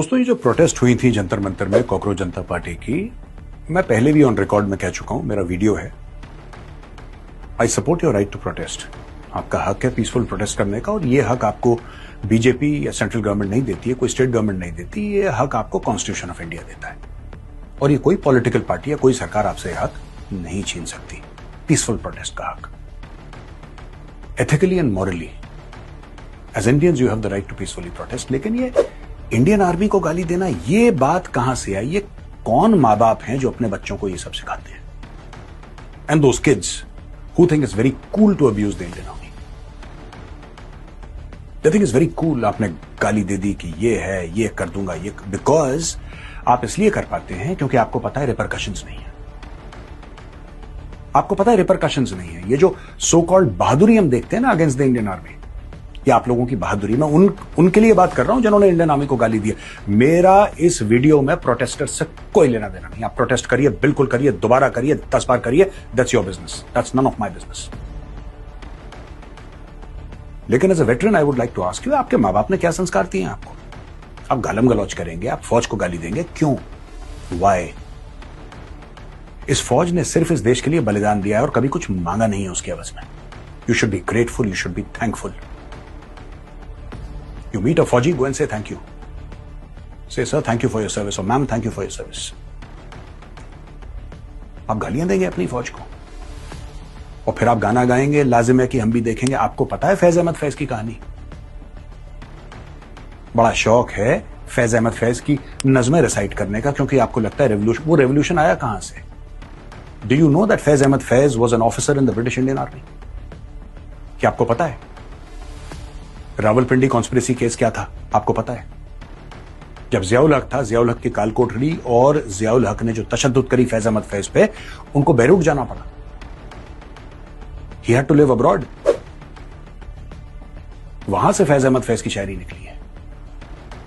दोस्तों, ये जो प्रोटेस्ट हुई थी जंतर मंतर में कॉकरोच जनता पार्टी की, मैं पहले भी ऑन रिकॉर्ड में कह चुका हूं, मेरा वीडियो है। I support your right to protest. आपका हक है पीसफुल प्रोटेस्ट करने का, और ये हक आपको बीजेपी या सेंट्रल गवर्नमेंट नहीं देती है, कोई स्टेट गवर्नमेंट नहीं देती। ये हक आपको कॉन्स्टिट्यूशन ऑफ इंडिया देता है, और ये कोई पॉलिटिकल पार्टी या कोई सरकार आपसे हक नहीं छीन सकती। पीसफुल प्रोटेस्ट का हक, ethically and morally as Indians you have the right to peacefully protest. लेकिन ये इंडियन आर्मी को गाली देना, ये बात कहां से आई? ये कौन मां बाप हैं जो अपने बच्चों को ये सब सिखाते हैं? And those kids who think it's very cool to abuse the Indian Army, they think it's very cool. आपने गाली दे दी कि ये है, ये कर दूंगा, ये, बिकॉज आप इसलिए कर पाते हैं क्योंकि आपको पता है रिपरकशंस नहीं है। आपको पता है रिपरकशंस नहीं है। ये जो सो कॉल्ड बहादुरी हम देखते हैं ना अगेंस्ट द इंडियन आर्मी, ये आप लोगों की बहादुरी, मैं उनके लिए बात कर रहा हूं जिन्होंने इंडियन आर्मी को गाली दी। मेरा इस वीडियो में प्रोटेस्टर से कोई लेना देना नहीं। आप प्रोटेस्ट करिए, बिल्कुल करिए, दोबारा करिए, 10 बार करिए, that's your business, that's none of my business. लेकिन as a veteran I would like to ask you, आपके मां बाप ने क्या संस्कार दिए हैं आपको? आप गालम गलौज करेंगे, आप फौज को गाली देंगे, क्यों? वाई? इस फौज ने सिर्फ इस देश के लिए बलिदान दिया है और कभी कुछ मांगा नहीं है उसके एवज में। You should be grateful, you should be thankful. You meet a Fauji, go and say thank you. Say, sir, thank you for your service, or ma'am, thank you for your service. आप गालियां देंगे अपनी फौज को, और फिर आप गाना गाएंगे, लाजिम है कि हम भी देखेंगे। आपको पता है फैज अहमद फैज की कहानी? बड़ा शौक है फैज अहमद फैज की नज़में रिसाइट करने का, क्योंकि आपको लगता है रेवोल्यूशन। वो रेवोल्यूशन आया कहां से? Do you know that Faiz Ahmad Faiz was an officer in the British Indian Army? क्या आपको पता है? रावलपिंडी कॉन्स्पिरेसी केस क्या था आपको पता है? जब जियाउल हक था, जियाउल हक की काल कोठरी, और जियाउल हक ने जो तशद्दुद करी फैज अहमद फैज पे, उनको बैरूट जाना पड़ा। He had to live abroad. वहां से फैज अहमद फैज की शायरी निकली है।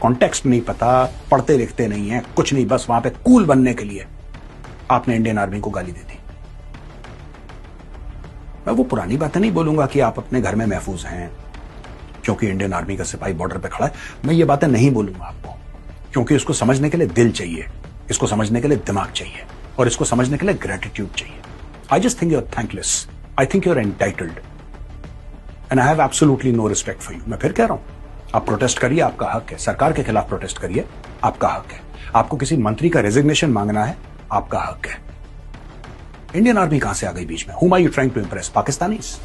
कॉन्टेक्स्ट नहीं पता, पढ़ते लिखते नहीं है, कुछ नहीं, बस वहां पे कूल बनने के लिए आपने इंडियन आर्मी को गाली दे दी। मैं वो पुरानी बातें नहीं बोलूंगा कि आप अपने घर में महफूज हैं क्योंकि इंडियन आर्मी का सिपाही बॉर्डर पे खड़ा है। मैं ये बातें नहीं बोलूंगा आपको, क्योंकि इसको समझने के लिए दिल चाहिए, इसको समझने के लिए दिमाग चाहिए, और इसको समझने के लिए ग्रेटिट्यूड चाहिए। I just think you are thankless, I think you are entitled, and I have absolutely no respect for you. मैं फिर कह रहा हूं, आप प्रोटेस्ट करिए, आपका हक है। सरकार के खिलाफ प्रोटेस्ट करिए, आपका हक है। आपको किसी मंत्री का रेजिग्नेशन मांगना है, आपका हक है। इंडियन आर्मी कहां से आ गई बीच में? Whom are you trying to impress? Pakistanis?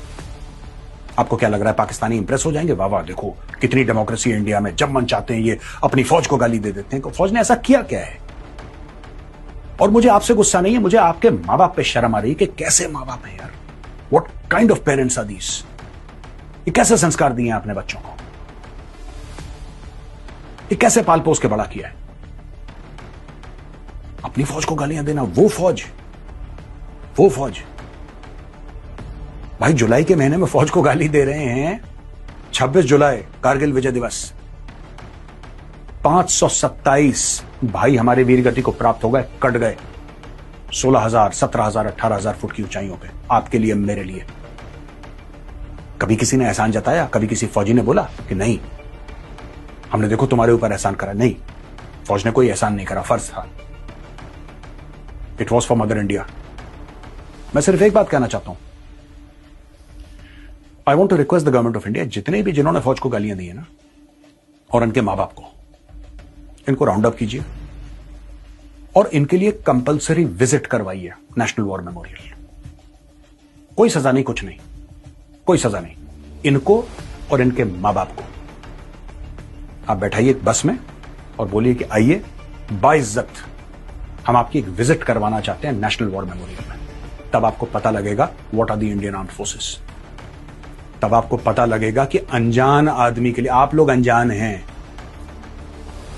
आपको क्या लग रहा है पाकिस्तानी इंप्रेस हो जाएंगे? वाह वाह, देखो कितनी डेमोक्रेसी है इंडिया में, जब मन चाहते हैं ये अपनी फौज को गाली दे देते हैं। फौज ने ऐसा किया क्या है? और मुझे आपसे गुस्सा नहीं है, मुझे आपके मां बाप पे शर्म आ रही है कि कैसे मां बाप है यार। What kind of parents are these? ये कैसे संस्कार दिए हैं आपने बच्चों को? ये कैसे पाल पोस के बड़ा किया है? अपनी फौज को गालियां देना, वो फौज भाई, जुलाई के महीने में फौज को गाली दे रहे हैं। 26 जुलाई कारगिल विजय दिवस, 527 भाई हमारे वीर गति को प्राप्त हो गए, कट गए 16,000, 17,000, 18,000 फुट की ऊंचाइयों पे, आपके लिए, मेरे लिए। कभी किसी ने एहसान जताया? कभी किसी फौजी ने बोला कि नहीं हमने देखो तुम्हारे ऊपर एहसान करा? नहीं, फौज ने कोई एहसान नहीं करा, फर्ज था। It was for mother India. मैं सिर्फ एक बात कहना चाहता हूं, I want to request the government of India, जिन्होंने फौज को गालियां दी है ना, और उनके मां बाप को, इनको राउंड अप कीजिए और इनके लिए कंपलसरी विजिट करवाइए नेशनल वॉर मेमोरियल। कोई सजा नहीं, कुछ नहीं, कोई सजा नहीं। इनको और इनके मां बाप को आप बैठाइए एक बस में और बोलिए कि आइए, बाइज्जत हम आपकी एक विजिट करवाना चाहते हैं नेशनल वॉर मेमोरियल में। तब आपको पता लगेगा what are the Indian armed forces. तब आपको पता लगेगा कि अनजान आदमी के लिए, आप लोग अनजान हैं,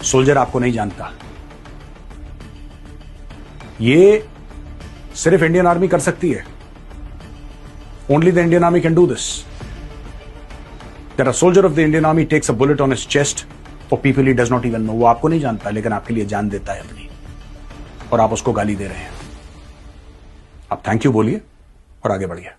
सोल्जर आपको नहीं जानता। ये सिर्फ इंडियन आर्मी कर सकती है। Only the Indian army can do this. That a soldier of the Indian army takes a bullet on his chest for people he does not even know. वो आपको नहीं जानता, लेकिन आपके लिए जान देता है अपनी, और आप उसको गाली दे रहे हैं। आप थैंक यू बोलिए और आगे बढ़िए।